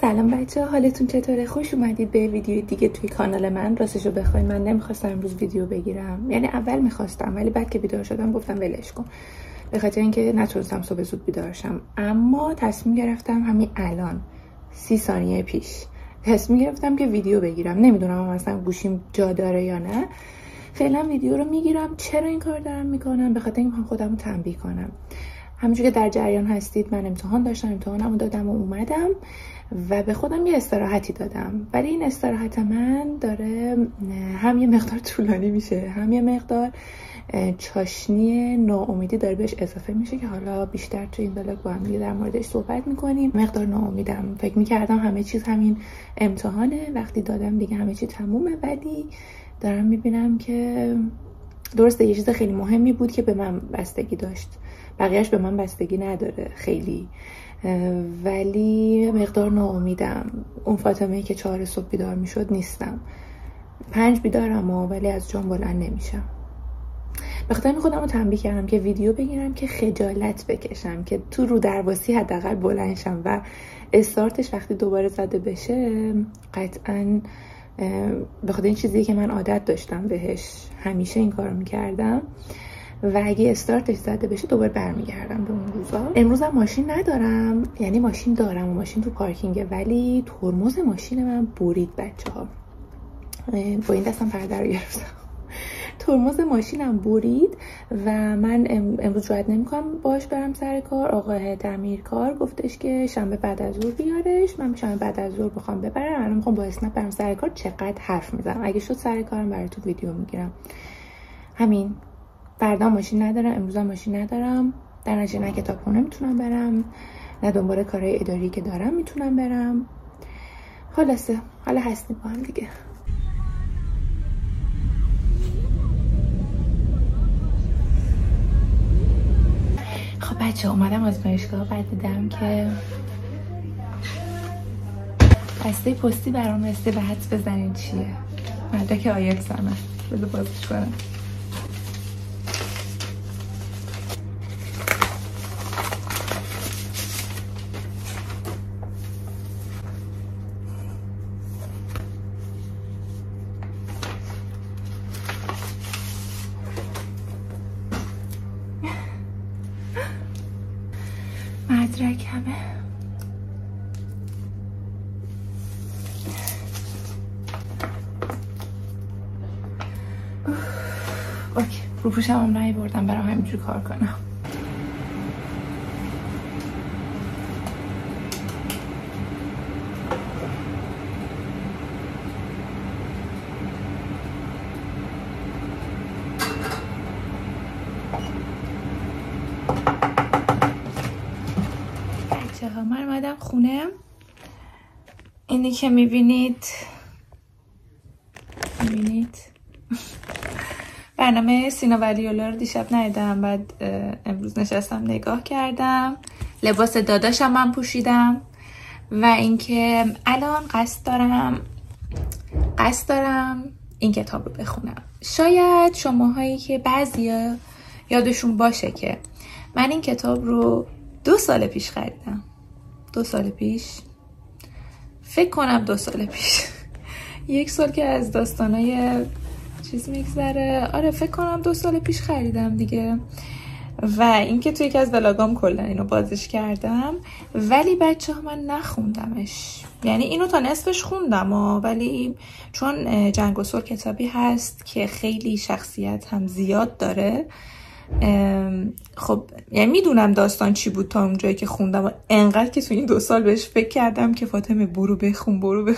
سلام بچه ها، حالتون چطوره؟ خوش اومدید به ویدیو دیگه توی کانال من. راستشو بخوای من نمیخواستم امروز ویدیو بگیرم، یعنی اول میخواستم ولی بعد که بیدار شدم گفتم ولش کن، به خاطر اینکه نتونستم صبح زود بیدار شم. اما تصمیم گرفتم همین الان 30 ثانیه پیش تصمیم گرفتم که ویدیو بگیرم. نمیدونم مثلا گوشیم جا داره یا نه، فعلا ویدیو رو میگیرم. چرا این کار دارم میکنم؟ به خاطر اینکه میخوام خودم رو تنبیه کنم. همونجوری که در جریان هستید من امتحان داشتم، امتحانمو دادم و اومدم و به خودم یه استراحتی دادم، ولی این استراحت من داره هم یه مقدار طولانی میشه، هم یه مقدار چاشنی ناامیدی داره بهش اضافه میشه که حالا بیشتر تو این بلاگ با هم دیگه در موردش صحبت میکنیم. مقدار ناامیدم، فکر میکردم همه چیز همین امتحانه، وقتی دادم دیگه همه چیز تمومه، ولی دارم میبینم که درسته یه چیز خیلی مهمی بود که به من بستگی داشت، بقیهش به من بستگی نداره خیلی، ولی مقدار ناامیدم. اون فاطمه که 4 صبح بیدار میشد نیستم، 5 بیدارم ولی از جام بلند نمیشم. به خاطر خودم رو تنبیه کردم که ویدیو بگیرم که خجالت بکشم، که تو رو درواسی حداقل بلند شم و استارتش وقتی دوباره زده بشه قطعاً به خاطر این چیزی که من عادت داشتم بهش، همیشه این کارو میکردم و اگه استارتش زده بشه دوباره برمیگردم به اون روزا. امروز هم ماشین ندارم، یعنی ماشین دارم و ماشین تو پارکینگه، ولی ترمز ماشین من برید بچه‌ها. با این دستم پرده رو گرفتم. ترمز ماشینم برید و من امروز جرئت نمی‌کنم باهاش برم سر کار. آقای تعمیرکار گفتش که شنبه بعد از ظهر بیارش. من شنبه بعد از ظهر بخوام ببرم، الان می‌خوام با اسنپ برم سر کار. چقدر حرف میزنم، اگه شد سر کارم براتون ویدیو میگیرم. همین، فردا ماشین ندارم، امروز ماشین ندارم، در نتیجه نه کتابخونه میتونم برم، نه دنبال کارهای اداری که دارم میتونم برم. خلاصه حالا هستیم با هم دیگه. خب بچه اومدم آزمایشگاه، بعد دیدم که بسته پستی برام رسیده، به حدس بزنین چیه؟ مدرک آیلتس سنه. بذار بازش کنم. مدرکمه. اوکی، رو پوشم هم نهی بردم برام همینجور کار کنم. من اومدم خونه. اینی که میبینید برنامه سینا ولی‌الله رو دیشب ندیدم، بعد امروز نشستم نگاه کردم. لباس داداشم من پوشیدم و اینکه الان قصد دارم این کتاب رو بخونم. شاید شماهایی که بعضیا یادشون باشه که من این کتاب رو 2 سال پیش خریدم. 2 سال پیش، فکر کنم 2 سال پیش. 1 سال که از داستانای چیز میگذره. آره فکر کنم 2 سال پیش خریدم دیگه. و اینکه توی یکی از ولاگام کلا اینو بازش کردم، ولی بچه ها من نخوندمش. یعنی اینو تا نصفش خوندم ولی چون جنگ و صلح کتابی هست که خیلی شخصیت هم زیاد داره، خب یعنی میدونم داستان چی بود تا اونجایی که خوندم و انقدر که تو این 2 سال بهش فکر کردم که فاطمه برو بخون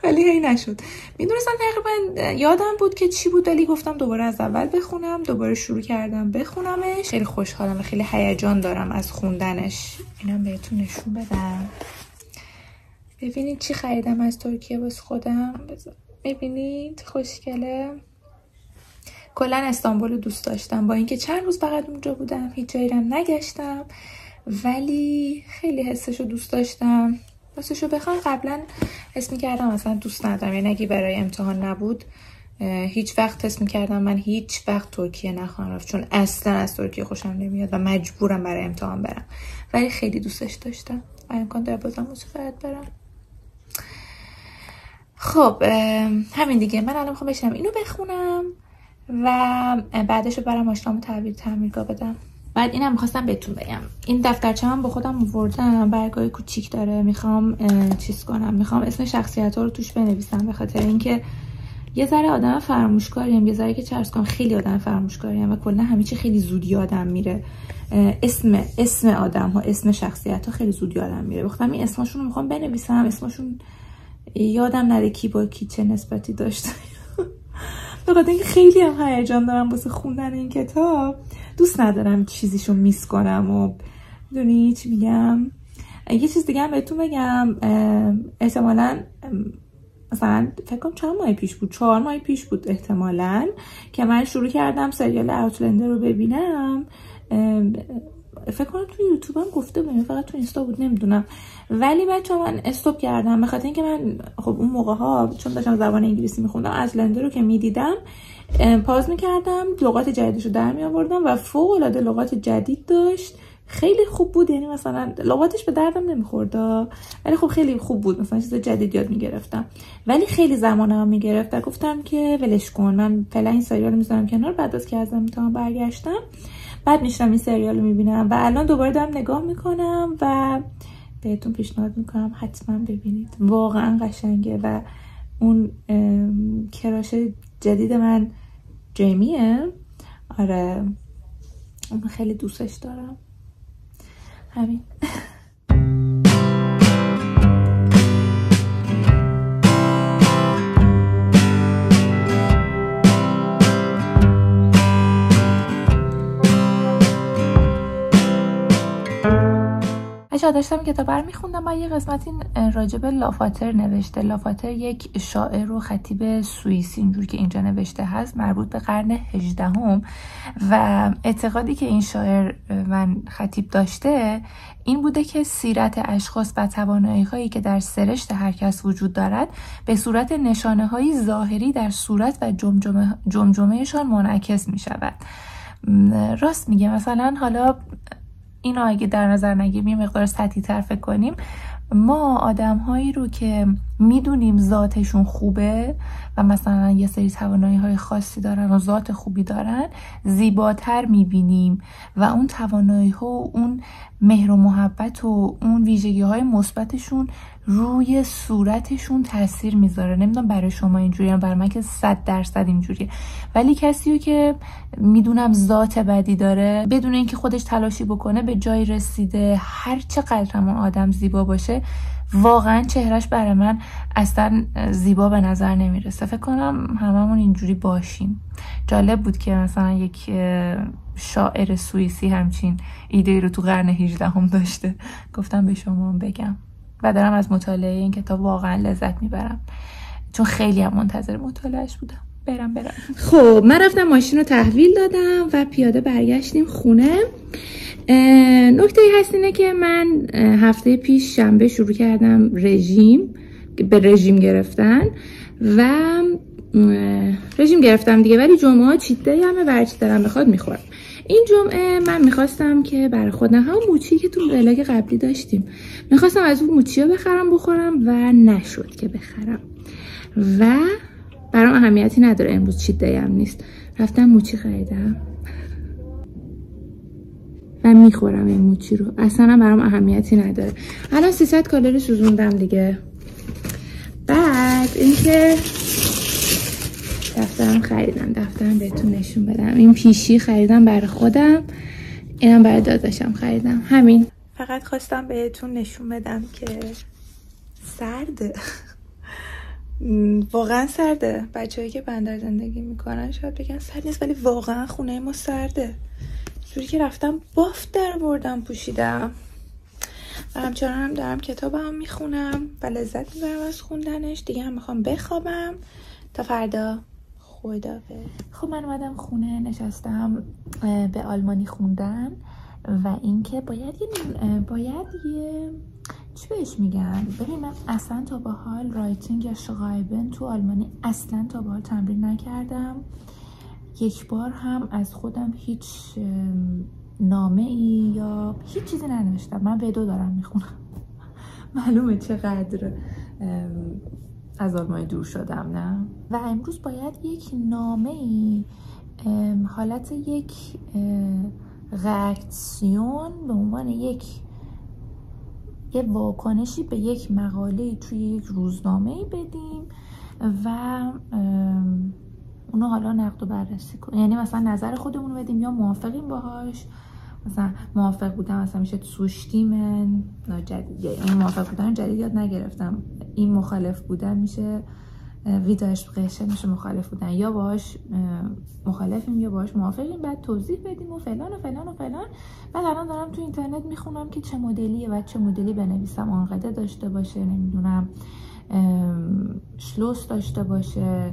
ولی هی نشد. میدونستم تقریبا یادم بود که چی بود، ولی گفتم دوباره از اول بخونم. دوباره شروع کردم بخونمش. خیلی خوشحالم و خیلی هیجان دارم از خوندنش. اینم بهتون نشون بدم. ببینید چی خریدم از ترکیه واسه خودم. ببینید خوشگله. کلا استانبول رو دوست داشتم، با اینکه چند روز فقط اونجا بودم، هیچ جایی هم نگشتم، ولی خیلی حسش رو دوست داشتم. راستش رو بخوام قبلا حس می‌کردم اصلا دوست ندارم، یعنی اگه برای امتحان نبود هیچ وقت حس می‌کردم من هیچ وقت ترکیه نخواهم رفت، چون اصلا از ترکیه خوشم نمیاد و مجبورم برای امتحان برم، ولی خیلی دوستش داشتم و امکان داره بازم مسافرت برم. خب همین دیگه. من الان میخوام بشینم اینو بخونم و بعدش برم آشنامو تعمیرگاه بدم. بعد اینم میخواستم بهتون بگم، این دفترچه من با خودم آوردم، برگای کوچیک داره، میخوام چیز کنم، میخوام اسم شخصیت‌ها رو توش بنویسم، به خاطر اینکه یه ذره آدم فراموشکاریم، یه ذره که چرس کنم خیلی آدم فراموشکاریم و کلا همه چی خیلی زود یادم میره. اسم آدم ها، اسم شخصیت ها خیلی زود یادم میره. بخاطر این اسمشون رو میخوام بنویسم، اسمشون یادم نره کی با کی چه نسبتی داشته. بخاطر اینکه خیلی هم هیجان دارم واسه خوندن این کتاب، دوست ندارم چیزیشو میس کنم و میدونی چی میگم. یه چیز دیگه هم بهتون بگم، احتمالاً مثلا فکر کنم چند ماه پیش بود، 4 ماه پیش بود احتمالاً، که من شروع کردم سریال اوتلندر رو ببینم. فکر کنم تو یوتیوب هم گفته بودم، فقط تو اینستا بود نمیدونم، ولی بچه‌ها من استاپ کردم، به خاطر اینکه من خب اون موقع ها چون داشتم زبان انگلیسی میخوندم، اوتلندر رو که میدیدم پاز میکردم، لغات جدیدش رو در میآوردم و فوق العاده لغات جدید داشت، خیلی خوب بود. یعنی مثلا لغاتش به دردم نمیخورد ولی خب خیلی خوب بود، مثلا چیز جدید یاد میگرفتم، ولی خیلی زمانم میگرفت و گفتم که ولش کن، من فعلا این سریال رو میذارم کنار، بعد از که از امتحان برگشتم بعد میشم این سریال رو میبینم و الان دوباره دارم نگاه میکنم و بهتون پیشنهاد میکنم حتما ببینید، واقعا قشنگه و اون کراش جدید من جیمیه. آره اون خیلی دوستش دارم. همین. داشتم کتاب رو میخوندم و یه قسمتی راجب لافاتر نوشته. لافاتر یک شاعر و خطیب سوئیسی اینجور که اینجا نوشته هست، مربوط به قرن 18 و اعتقادی که این شاعر و خطیب داشته این بوده که سیرت اشخاص و توانایی هایی که در سرشت هر کس وجود دارد به صورت نشانه های ظاهری در صورت و جمجمهشان منعکس می شود. راست میگه. مثلا حالا اینو اگه در نظر نگیریم، یه مقدار سطحی تر فکر کنیم، ما آدم هایی رو که میدونیم ذاتشون خوبه و مثلا یه سری توانایی های خاصی دارن و ذات خوبی دارن زیباتر میبینیم و اون توانایی ها و اون مهر و محبت و اون ویژگی های مثبتشون روی صورتشون تاثیر میذاره. نمیدونم برای شما اینجوریه، برای من که 100% اینجوریه. ولی کسی رو که میدونم ذات بدی داره، بدون اینکه خودش تلاشی بکنه به جای رسیده، هر چقدر همون آدم زیبا باشه، واقعا چهرش برای من اصلا زیبا به نظر نمیرسه. فکر کنم هممون اینجوری باشیم. جالب بود که مثلا یک شاعر سوئیسی همچین ایده رو تو قرن 18 داشته. گفتم به شما بگم و دارم از مطالعه این کتاب واقعا لذت میبرم، چون خیلی هم منتظر مطالعهش بودم. برم خب من رفتم ماشین رو تحویل دادم و پیاده برگشتیم خونه. نکته هست اینه که من هفته پیش شنبه شروع کردم به رژیم گرفتن و رژیم گرفتم دیگه، ولی جمعه ها چیت دی همه برچی دارم بخواد میخورم. این جمعه من میخواستم که برای خودم هم موچی که تو ولاگ قبلی داشتیم، میخواستم از اون موچی ها بخرم بخورم و نشد که بخرم و برام اهمیتی نداره، امروز چیت دی هم نیست. رفتم موچی خریدم و میخورم این موچی رو، اصلا برام اهمیتی نداره. الان 300 کالری سوزوندم دیگه. بعد اینکه دفترم خریدم، دفترم بهتون نشون بدم. این پیشی خریدم برای خودم، اینم برای داداشم خریدم. همین. فقط خواستم بهتون نشون بدم که سرده. واقعا سرده. بچه‌هایی که بندر زندگی میکنن شاید بگن سرد نیست، ولی واقعا خونه ما سرده. جوری که رفتم بافت در بردم پوشیدم و همچنان هم دارم کتابم میخونم و لذت میبرم از خوندنش. دیگه هم میخوام بخوابم تا فردا. خدا به. خب من اومدم خونه، نشستم به آلمانی خوندن و اینکه باید یه چی بهش میگن؟ ببین من اصلا تا به حال رایتینگ یا شرایبن تو آلمانی اصلا تا به حال تمرین نکردم. یک بار هم از خودم هیچ نامه ای یا هیچ چیزی ننوشتم. من بدو دارم میخونم. معلومه چقدر از آلمان دور شدم، نه؟ و امروز باید یک نامه ای حالت یک ریاکسیون به عنوان یه واکنشی به یک مقاله توی یک روزنامه ای بدیم و اونو حالا نقد و بررسی کنیم. یعنی مثلا نظر خودمون رو بدیم یا موافقیم باهاش. مثلا موافق بودم مثلا میشه zustimmen جدید، این موافق بودن جدید یاد نگرفتم. این مخالف بودن میشه widersprechen، میشه مخالف بودن، یا باهاش مخالفیم یا باهاش موافقیم، بعد توضیح بدیم و فلان و فلان و فلان. بعد الان دارم تو اینترنت میخونم که چه مدلیه و چه مدلی بنویسم. انقدر داشته باشه، نمیدونم شلوس داشته باشه،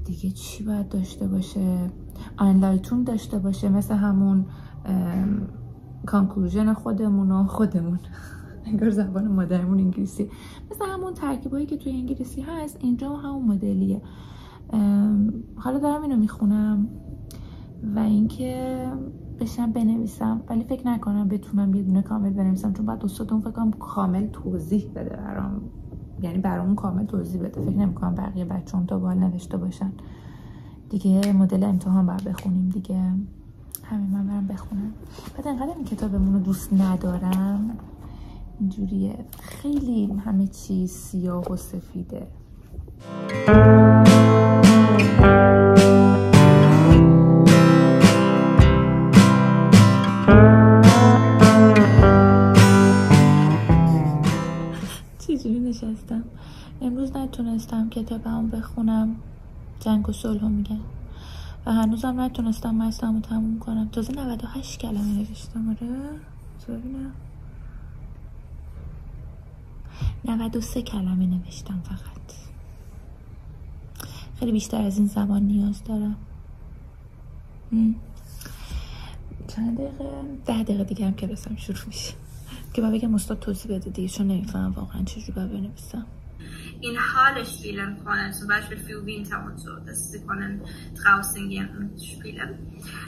دیگه چی باید داشته باشه، آنلایتون داشته باشه، مثل همون کانکلوژن خودمون انگار زبان مادرمون انگلیسی، مثل همون ترکیبایی که توی انگلیسی هست اینجا همون مدلیه. حالا دارم اینو میخونم و اینکه بشم بنویسم، ولی فکر نکنم بتونم یه دونه کامل بنویسم، چون بعد استادم فکر کنم کامل توضیح بده برام، یعنی برامون کامل توضیح بده. فکر نمی‌کنم بقیه بچه‌ام تا بالا نوشته باشن. دیگه مدل امتحان باید بخونیم دیگه. همین من برم بخونم. بعد انقدر این کتابمون رو دوست ندارم، اینجوریه خیلی همه چیز سیاه و سفیده. چجوری نشستم امروز نتونستم کتابمو بخونم، جنگ و صلحو میگن، و هنوزم نتونستم متنمو تموم کنم. تازه 98 کلمه نوشتم. آره ببینم 93 کلمه نوشتم فقط. خیلی بیشتر از این زمان نیاز دارم. چند دقیقه؟ 10 دقیقه دیگه هم کلاسم شروع میشه که باید بگم استاد توضیح بده دیگه، چون نمیفهمم واقعا چجوری باید بنویسم. In Halle spielen können, zum Beispiel für Winter und so, dass sie können draußen gehen und spielen.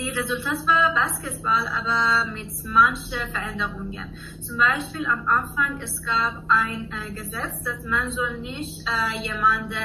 Die Resultat war Basketball, aber mit manchen Veränderungen. Zum Beispiel am Anfang, es gab ein Gesetz, dass man soll nicht jemanden